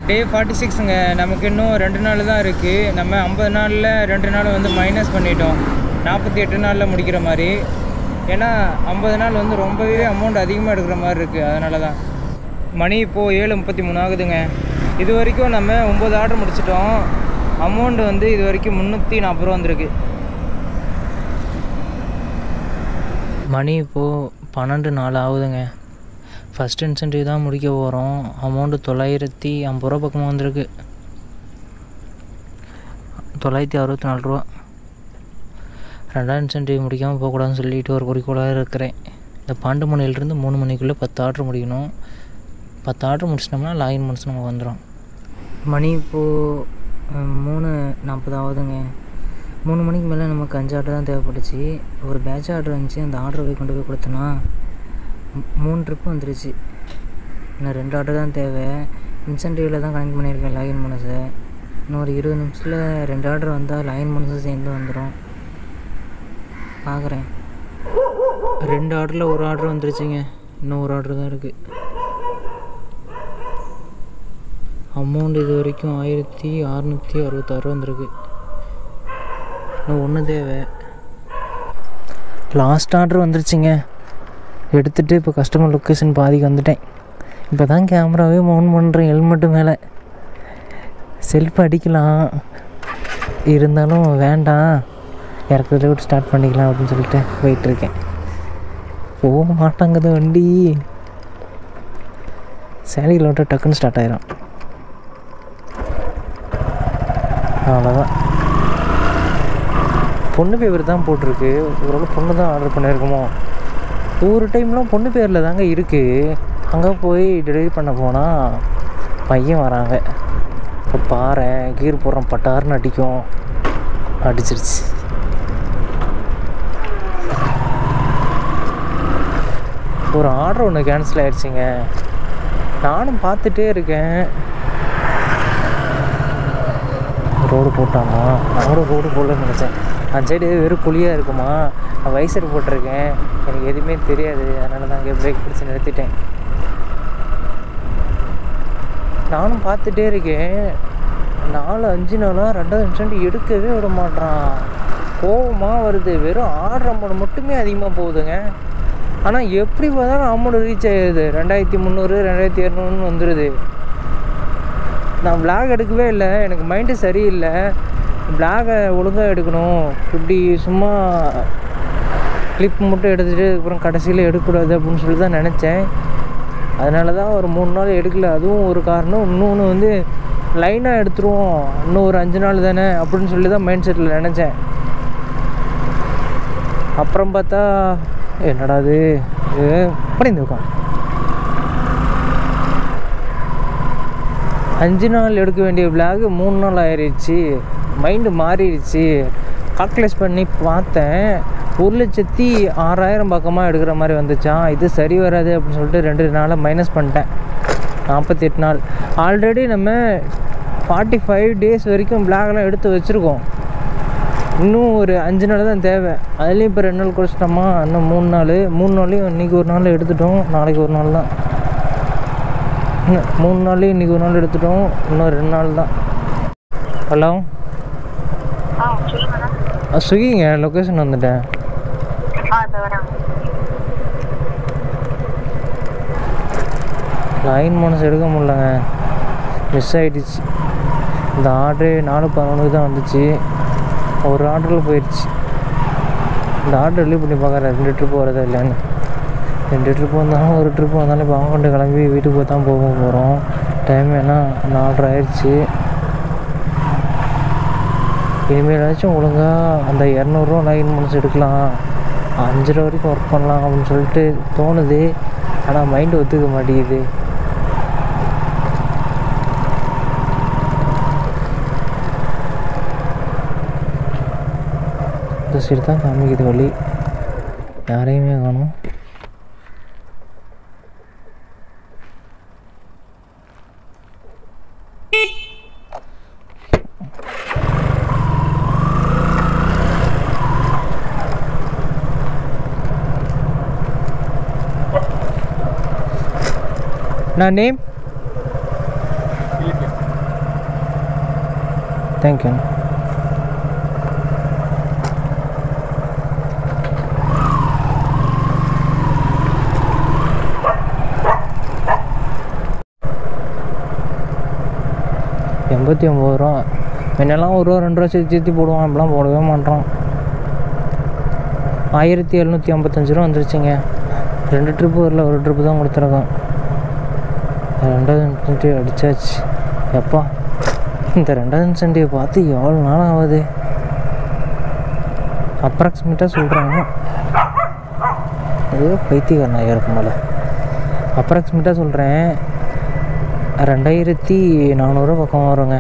டே 46ங்க. நமக்கு இன்னும் 2 நாள் தான் இருக்குது. நம்ம 50 நாளில் 2 நாள் வந்து மைனஸ் பண்ணிட்டோம். 48 நாளில் முடிக்கிற மாதிரி. ஏன்னா 50 நாள் வந்து ரொம்பவே அமௌண்ட் அதிகமாக எடுக்கிற மாதிரி இருக்குது. அதனால தான் மணி இப்போது 7:33 ஆகுதுங்க. இது வரைக்கும் நம்ம 9 ஆர்டர் முடிச்சிட்டோம். அமௌண்ட் வந்து இது வரைக்கும் 340 ரூபா வந்திருக்கு. மணி இப்போது 12:04 ஆகுதுங்க. ஃபஸ்ட் இன்சென்டிவ் தான் முடிக்க போகிறோம். அமௌண்ட்டு 950 ரூபா பக்கமாக வந்திருக்கு. 964 ரூபா. 2ஆம் இன்சென்டிவ் முடிக்காமல் போகக்கூடாதுன்னு சொல்லிட்டு ஒரு குறிக்கோளாக இருக்கிறேன். இந்த 12 மணிலேருந்து 3 மணிக்குள்ளே 10 ஆர்டர் முடிக்கணும். 10 ஆர்டர் முடிச்சிட்டோம்னா லாகின் முடிச்சு நமக்கு வந்துடும். மணி இப்போது 3:40 ஆகுதுங்க. 3 மணிக்கு மேலே நமக்கு 5 ஆர்டர் தான் தேவைப்பட்டுச்சு. ஒரு பேட்ச் ஆர்டர் வந்துச்சு. அந்த ஆர்டரை போய் கொண்டு போய் கொடுத்தோன்னா 3 ட்ரிப்பு வந்துருச்சு. இன்னும் 2 ஆர்டர் தான் தேவை. இன்சென்டிவில் தான் கனெக்ட் பண்ணியிருக்கேன் லாகின் போனஸை. இன்னும் ஒரு 20 நிமிஷத்தில் 2 ஆர்டர் வந்தால் லாகின் போனஸும் சேர்ந்து வந்துடும். பார்க்குறேன். 2 ஆர்டரில் ஒரு ஆர்டர் வந்துருச்சுங்க. இன்னும் ஒரு ஆர்டர் தான் இருக்குது. அமௌண்ட் இது வரைக்கும் 1666 வந்திருக்கு. இன்னும் ஒன்று தேவை. லாஸ்ட் ஆர்டர் வந்துருச்சுங்க. எடுத்துகிட்டு இப்போ கஸ்டமர் லொக்கேஷன் பாதிக்கு வந்துட்டேன். இப்போ தான் கேமராவே மவுண்ட் பண்ணுறேன் ஹெல்மெட்டு மேலே. செல்ஃப் அடிக்கலாம், இருந்தாலும் வேண்டாம், இறக்குறத விட்டு ஸ்டார்ட் பண்ணிக்கலாம் அப்படின்னு சொல்லிட்டு போயிட்டுருக்கேன். போக மாட்டாங்குது வண்டி. சேலையில் விட்டு டக்குன்னு ஸ்டார்ட் ஆயிரும். அவ்வளோதான். பொண்ணு பேர் தான் போட்டிருக்கு. ஓரளவு பொண்ணு தான் ஆர்டர் பண்ணியிருக்கோமோ. ஒரு டைம்லாம் பொண்ணு பேரில் தாங்க இருக்குது. அங்கே போய் டெலிவரி பண்ண போனால் பையன் வராங்க. இப்போ பாரு கீர் போடுறோம், பட்டாருன்னு அடிக்கும். அடிச்சிருச்சு. ஒரு ஆர்டர் ஒன்று கேன்சல் ஆகிடுச்சிங்க. நானும் பார்த்துட்டே இருக்கேன். ரோடு போட்டாமா? நானும் ரோடு போடலன்னு நினச்சேன். அந்த சைடு வெறும் குழியாக இருக்குமா. நான் வைசர் போட்டிருக்கேன், எனக்கு எதுவுமே தெரியாது. அதனால தான் அங்கே பிரேக் பிடிச்சி நிறுத்திட்டேன். நானும் பார்த்துட்டே இருக்கேன். 4-5 நாளாக 2ஆவது இன்ஸ்டன்ட் எடுக்கவே விட மாட்டான். கோவமாக வருது. வெறும் ஆர்டர் அமௌண்ட் மட்டுமே அதிகமாக போகுதுங்க. ஆனால் எப்படி பார்த்தாலும் அமௌண்ட் ரீச் ஆகிடுது. 2300 2200 வந்துடுது. நான் விளாக் எடுக்கவே இல்லை. எனக்கு மைண்டு சரியில்லை. விளாகை ஒழுங்காக எடுக்கணும். இப்படி சும்மா கிளிப் மட்டும் எடுத்துகிட்டு அதுக்கப்புறம் கடைசியில் எடுக்கக்கூடாது அப்படின்னு சொல்லி தான் நினச்சேன். அதனால தான் ஒரு 3 நாள் எடுக்கல. அதுவும் ஒரு காரணம். இன்னொன்று வந்து லைனாக எடுத்துருவோம், இன்னும் ஒரு 5 நாள் தானே அப்படின்னு சொல்லி தான் மைண்ட் செட்டில் நினச்சேன். அப்புறம் பார்த்தா என்னடா இது படிந்து உட்கான். 5 நாள் எடுக்க வேண்டிய விளாக் 3 நாள் ஆயிடுச்சு. மைண்டு மாறிடுச்சு. கால்குலேட் பண்ணி பார்த்தேன், 1,06,000 பக்கமாக எடுக்கிற மாதிரி வந்துச்சான். இது சரி வராது அப்படின்னு சொல்லிட்டு 2 நாளாக மைனஸ் பண்ணிட்டேன். 48 நாள். ஆல்ரெடி நம்ம 45 டேஸ் வரைக்கும் பிளாக்லாம் எடுத்து வச்சுருக்கோம். இன்னும் ஒரு 5 நாள் தான் தேவை. அதுலேயும் இப்போ 2 நாள் குறைச்சிட்டோமா. இன்னும் 3 நாள். 3 நாளையும் இன்றைக்கி ஒரு நாள் எடுத்துட்டோம், நாளைக்கு ஒரு நாள் தான். 3 நாளையும் இன்றைக்கி ஒரு நாள் எடுத்துட்டோம், இன்னும் 2 நாள் தான். ஹலோ, ஸ்விக்கிங்க, லொக்கேஷன் வந்துட்டேன். லைன் போனஸ் எடுக்க முடியலங்க, மிஸ் ஆகிடுச்சு. இந்த ஆர்டரு 4:11 தான் வந்துச்சு. ஒரு ஆர்டரில் போயிடுச்சு. இந்த ஆர்டர் ரிலீவ் பண்ணி பார்க்குறேன் 2 ட்ரிப்பு வரதா இல்லைன்னு. 2 ட்ரிப்பு வந்தாலும் ஒரு ட்ரிப்பு வந்தாலும் இப்போ அவங்க கொண்டு கிளம்பி வீட்டுக்கு போய் தான் போக போகிறோம். டைம் வேணா 4:30 ஆயிடுச்சு. இனிமேலாச்சும் ஒழுங்காக அந்த 200 ரூபா லைன் முடிச்சு எடுக்கலாம், 5 ரூபா வரைக்கும் ஒர்க் பண்ணலாம் அப்படின்னு சொல்லிட்டு தோணுது. ஆனால் மைண்டு ஒத்துக்க மாட்டேங்குது. இந்த சைடு தான் காமிக்குது வழி. யாரையுமே காணும். நான் நேம் தேங்க்யூ. $89. முன்னெல்லாம் ₹1 ₹2 சேர்த்து போடுவான், இப்பெல்லாம் போடவே மாட்டோம். $1755 வந்துருச்சுங்க. 2 ட்ரிப்பு வரல, ஒரு ட்ரிப்பு தான் கொடுத்துருக்கோம். 2வது இன்சென்டிவ் அடித்தாச்சு. எப்பா இந்த 2வது இன்சென்டிவ் பார்த்து எவ்வளோ நாள் ஆகுது? அப்ராக்சிமேட்டாக சொல்கிறாங்க, ஏதோ பைத்தியக்காரனா இருக்கும் போல. அப்ராக்சிமேட்டாக சொல்கிறேன், $2400 பக்கம் வருங்க.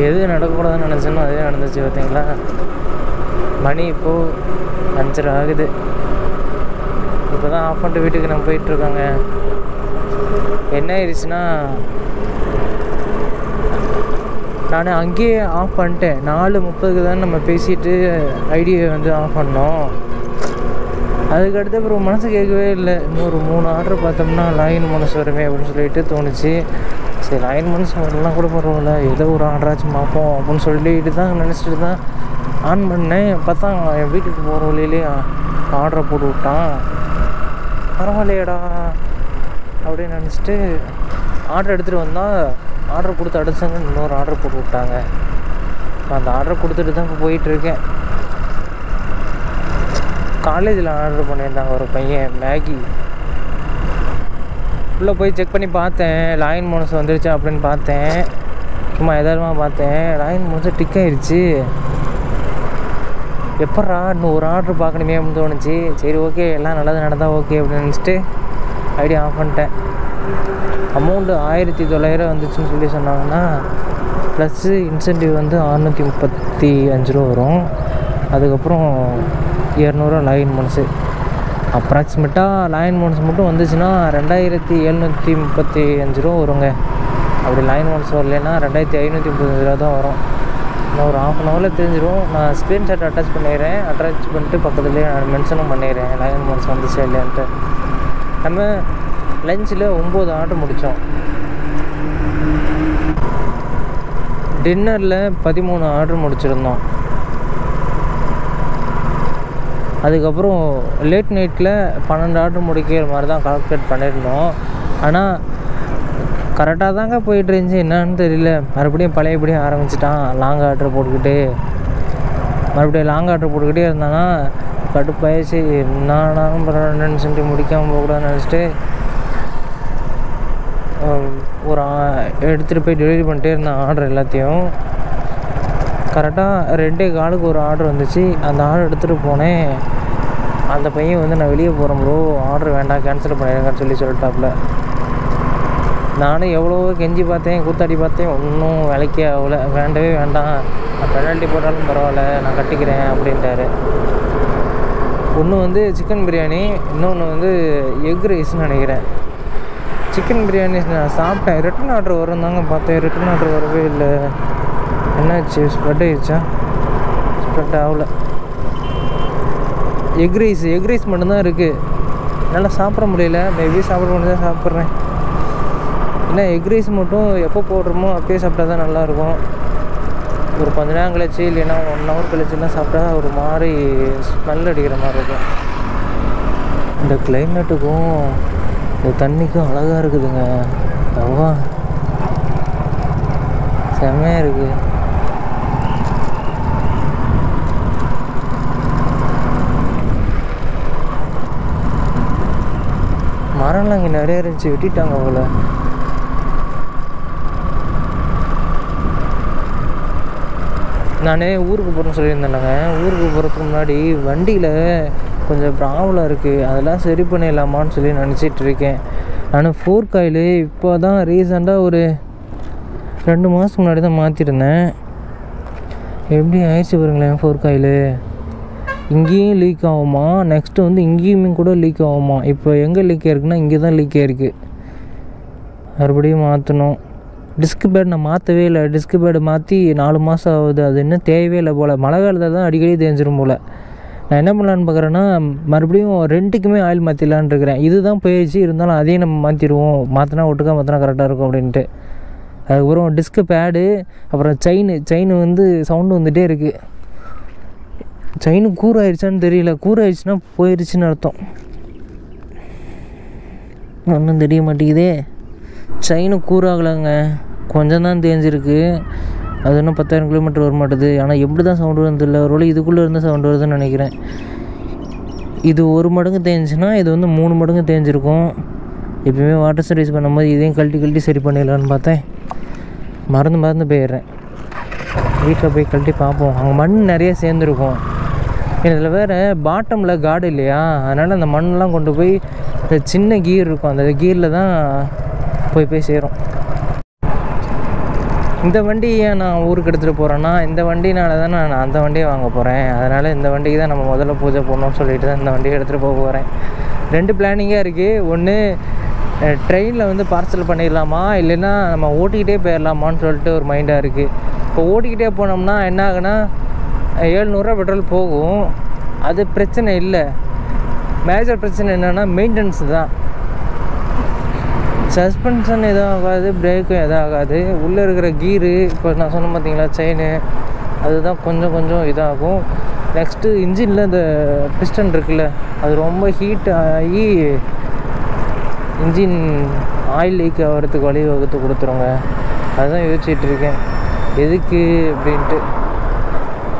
எது நடக்கக்கூடாதுன்னு நினச்சேனோ அதே நடந்துச்சு. பார்த்தீங்களா, மணி இப்போது 5:30 ஆகுது. இப்போ தான் ஆஃப் பண்ணிட்டு வீட்டுக்கு நம்ம போயிட்டுருக்காங்க. என்ன ஆயிடுச்சுன்னா, நான் அங்கேயே ஆஃப் பண்ணிட்டேன். 4:30க்கு தான் நம்ம பேசிட்டு ஐடியை வந்து ஆஃப் பண்ணோம். அதுக்கடுத்து அப்புறம் மனசு கேட்கவே இல்லை. இன்னொரு 3 ஆர்டர் பார்த்தோம்னா லாகின் மனசு வருமே அப்படின்னு சொல்லிட்டு தோணுச்சு. சரி, லாகின் மனசு வரலாம் கூட பரவாயில்ல, ஏதோ ஒரு ஆர்டராச்சும் பார்ப்போம் அப்படின்னு சொல்லிட்டு தான் நினச்சிட்டு தான் ஆன் பண்ணேன். பார்த்தா என் வீட்டுக்கு போகிற வழியிலே ஆர்டரை போட்டு விட்டான். பரவாயில்லையடா அப்படின்னு நினச்சிட்டு ஆர்டர் எடுத்துகிட்டு வந்தால் ஆர்டர் கொடுத்து அடிச்சாங்க, இன்னொரு ஆர்டர் போட்டு விட்டாங்க. அந்த ஆர்டர் கொடுத்துட்டு தான் இப்போ போயிட்டுருக்கேன். காலேஜில் ஆர்டர் பண்ணியிருந்தாங்க ஒரு பையன் மேகி. உள்ளே போய் செக் பண்ணி பார்த்தேன், லாகின் போனஸ் வந்துருச்சு அப்படின்னு பார்த்தேன். சும்மா எதார்த்தமாக பார்த்தேன், லாகின் போனஸ் டிக் ஆயிடுச்சு. எப்பட்றா இன்னும் ஒரு ஆர்டர் பார்க்கணுமே அப்படின்னு தோணுச்சு. சரி, ஓகே, எல்லாம் நல்லது நடந்தால் ஓகே அப்படின்னு நினச்சிட்டு ஐடியா ஆஃப் பண்ணிட்டேன். அமௌண்ட்டு $1900 வந்துச்சுன்னு சொல்லி சொன்னாங்கன்னா, ப்ளஸ்ஸு இன்சென்டிவ் வந்து $635 வரும். அதுக்கப்புறம் $200 லாகின் போனஸு. அப்ராக்சிமேட்டாக லாகின் போனஸ் மட்டும் வந்துச்சுன்னா $2735 வருங்க. அப்படி லாகின் போனஸ் வரலைன்னா $2535 தான் வரும். இன்னும் ஒரு ½ hour தெரிஞ்சிடும். நான் ஸ்க்ரீன்ஷாட் அட்டாச் பண்ணிடுறேன். அட்டாச் பண்ணிட்டு பக்கத்துலேயே நான் மென்ஷனும் பண்ணிடுறேன் லாகின் போனஸ் வந்துச்சு இல்லையான்ட்டு. நம்ம லஞ்சில் 9 ஆர்டர் முடித்தோம். டின்னரில் 13 ஆர்டர் முடிச்சிருந்தோம். அதுக்கப்புறம் லேட் நைட்டில் 12 ஆர்டர் முடிக்கிற மாதிரி தான் கால்குலேட் பண்ணியிருந்தோம். ஆனால் கரெக்டாக தாங்க போயிட்டு இருந்துச்சு. என்னான்னு தெரியல, மறுபடியும் பழையபடியும் ஆரம்பிச்சிட்டான். லாங் ஆர்டர் போட்டுக்கிட்டு மறுபடியும் லாங் ஆர்டர் போட்டுக்கிட்டே இருந்தானா கடுப்பாயிடுச்சு. என்னாலும் பரவாயில்லன்னு சொல்லிட்டு முடிக்காமல் போகக்கூடாதுன்னு நினச்சிட்டு ஒரு எடுத்துகிட்டு போய் டெலிவரி பண்ணிட்டே இருந்தேன் ஆர்டர் எல்லாத்தையும். கரெக்டாக 2:15 ஒரு ஆர்டர் வந்துச்சு. அந்த ஆர்டர் எடுத்துகிட்டு போனேன். அந்த பையன் வந்து நான் வெளியே போகிறேன் ப்ரோ, ஆர்டர் வேண்டாம், கேன்சல் பண்ணிடுங்கன்னு சொல்லிட்டாப்புல. நானும் எவ்வளோ கெஞ்சி பார்த்தேன், கூத்தாடி பார்த்தேன், ஒன்றும் வேலைக்கே ஆகலை. வேண்டவே வேண்டாம், நான் பெனால்ட்டி போட்டாலும் பரவாயில்ல, நான் கட்டிக்கிறேன் அப்படின்ட்டாரு. ஒன்று வந்து சிக்கன் பிரியாணி, இன்னொன்று வந்து எக் ரைஸ்ன்னு நினைக்கிறேன். சிக்கன் பிரியாணி நான் சாப்பிட்டேன். ரிட்டன் ஆர்டர் வரும் தாங்க பார்த்தேன், ரிட்டன் ஆர்டர் வரவே இல்லை. என்னாச்சு, ஸ்ப்ரெட் ஆகிடுச்சா? ஸ்ப்ரெட் ஆகலை. எக் ரைஸ் மட்டும்தான் இருக்குது. என்னால் சாப்பிட முடியல. மேபி சாப்பிட முடிஞ்சா சாப்பிட்றேன். ஏன்னா எக் ரைஸ் மட்டும் எப்போ போடுறோமோ அப்பயே சாப்பிட்டா தான் நல்லாயிருக்கும். ஒரு கொஞ்ச நேரம் கழிச்சு இல்லைன்னா 1 hour கழிச்சுலாம் சாப்பிட்டா ஒரு மாதிரி ஸ்மெல் அடிக்கிற மாதிரி இருக்கும். இந்த கிளைமேட்டுக்கும் இந்த தண்ணிக்கும் அழகாக இருக்குதுங்க. அவ்வளோ செம்மையாக இருக்குது. மரம்லாம் இங்கே நிறைய இருந்துச்சு, வெட்டிட்டாங்க போல. நான் ஊருக்கு போகிறேன்னு சொல்லியிருந்தேன்லங்க. ஊருக்கு போகிறதுக்கு முன்னாடி வண்டியில் கொஞ்சம் ப்ராப்ளம் இருக்குது, அதெல்லாம் சரி பண்ணிடலாமான்னு சொல்லி நினச்சிட்டு இருக்கேன். நான் ஃபோர்க் ஆயில் இப்போ தான் ரீசெண்டாக ஒரு 2 மாதத்துக்கு முன்னாடி தான் மாற்றிருந்தேன். எப்படி ஆயிடுச்சு பாருங்களேன். ஃபோர்க் ஆயில் இங்கேயும் லீக் ஆகுமா, நெக்ஸ்ட்டு வந்து இங்கேயுமே கூட லீக் ஆகுமா. இப்போ எங்கே லீக் ஆகிருக்குன்னா இங்கே தான் லீக் ஆகிருக்கு. மறுபடியும் மாற்றணும். டிஸ்க் பேட் நான் மாற்றவே இல்லை. டிஸ்க் பேடு மாற்றி 4 மாதம் ஆகுது. அது இன்னும் தேவையே இல்லை போல். மழை காலத்தில் தான் அடிக்கடி தேஞ்சிரும் போல். நான் என்ன பண்ணலான்னு பார்க்குறேன்னா மறுபடியும் ரெண்டுக்குமே ஆயில் மாற்றிடலான்னு இருக்கிறேன். இதுதான் போயிடுச்சு, இருந்தாலும் அதையும் நம்ம மாற்றிடுவோம், மாற்றினா ஒட்டுக்கா கரெக்டாக இருக்கும் அப்படின்ட்டு. அதுக்கப்புறம் டிஸ்க்கு பேடு, அப்புறம் செயின் வந்து சவுண்டு வந்துகிட்டே இருக்குது. செயின் கூறாயிடுச்சான்னு தெரியல, கூறாயிடுச்சுன்னா போயிடுச்சுன்னு அர்த்தம். ஒன்றும் தெரிய மாட்டேங்குதே. செயின் கூறாகலைங்க, கொஞ்சம் தான் தேஞ்சிருக்கு. அது இன்னும் 10,000 கிலோமீட்டர் வர மாட்டுது. ஆனால் எப்படி தான் சவுண்டு வருது இல்லை, ஒரு இதுக்குள்ளே இருந்தால் சவுண்டு வருதுன்னு நினைக்கிறேன். இது 1 மடங்கு தேஞ்சுன்னா இது வந்து 3 மடங்கு தேஞ்சிருக்கும். எப்பயுமே வாட்டர் சர்வீஸ் பண்ணும்போது இதையும் கழட்டி சரி பண்ணிடலான்னு பார்த்தேன். மறந்து போயிடுறேன். வீட்டில் போய் கழட்டி பார்ப்போம். அங்கே மண் நிறைய சேர்ந்துருக்கும். இதில் வேறு பாட்டமில் காடு இல்லையா, அதனால் அந்த மண்ணெலாம் கொண்டு போய் இந்த சின்ன கீர் இருக்கும், அந்த கீரில் தான் போய் சேரும். இந்த வண்டியை நான் ஊருக்கு எடுத்துகிட்டு போகிறேன்னா இந்த வண்டினால தான் நான் அந்த வண்டியை வாங்க போகிறேன். அதனால் இந்த வண்டிக்கு தான் நம்ம முதல்ல பூஜை போடணும்னு சொல்லிட்டு தான் இந்த வண்டியை எடுத்துகிட்டு போகிறேன். 2 பிளானிங்காக இருக்குது. ஒன்று ட்ரெயினில் வந்து பார்சல் பண்ணிடலாமா, இல்லைன்னா நம்ம ஓட்டிக்கிட்டே போயிடலாமான்னு சொல்லிட்டு ஒரு மைண்டாக இருக்குது. இப்போ ஓட்டிக்கிட்டே போனோம்னா என்ன ஆகுனா 700 பெட்ரோல் போகும். அது பிரச்சனை இல்லை. மேஜர் பிரச்சனை என்னென்னா மெயின்டெனன்ஸ் தான். சஸ்பென்ஷன் எதுவும் ஆகாது, பிரேக்கும் எதுவும் ஆகாது. உள்ளே இருக்கிற கீரு, இப்போ நான் சொன்ன பார்த்தீங்களா செயின், அதுதான் கொஞ்சம் இதாகும். நெக்ஸ்ட்டு இன்ஜினில் இந்த பிஸ்டன் இருக்குல்ல, அது ரொம்ப ஹீட் ஆகி இன்ஜின் ஆயில் லீக் ஆகிறதுக்கு வழிவகுத்து கொடுத்துருங்க. அதுதான் யோசிச்சுட்ருக்கேன் எதுக்கு அப்படின்ட்டு.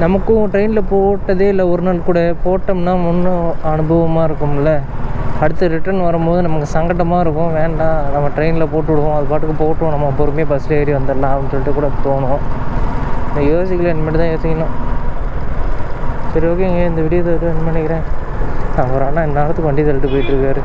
நமக்கும் ட்ரெயினில் போட்டதே இல்லை, ஒரு நாள் கூட போட்டோம்னா இன்னும் அனுபவமாக இருக்கும்ல. அடுத்து ரிட்டர்ன் வரும்போது நமக்கு சங்கடமாக இருக்கும். வேண்டாம், நம்ம ட்ரெயினில் போட்டு விடுவோம், அது பாட்டுக்கு போட்டுவோம், நம்ம பொறுமையாக பஸ்ஸில் ஏறி வந்துடலாம் அப்படின்னு சொல்லிட்டு கூட தோணும். நான் யோசிக்கல, இனிமேட்டு தான் யோசிக்கணும். சரி, ஓகேங்க, இந்த வீடியோ என் பண்ணிக்கிறேன். நான் ஒரு அண்ணா நேரத்துக்கு வண்டி தள்ளிட்டு போயிட்டுருக்காரு.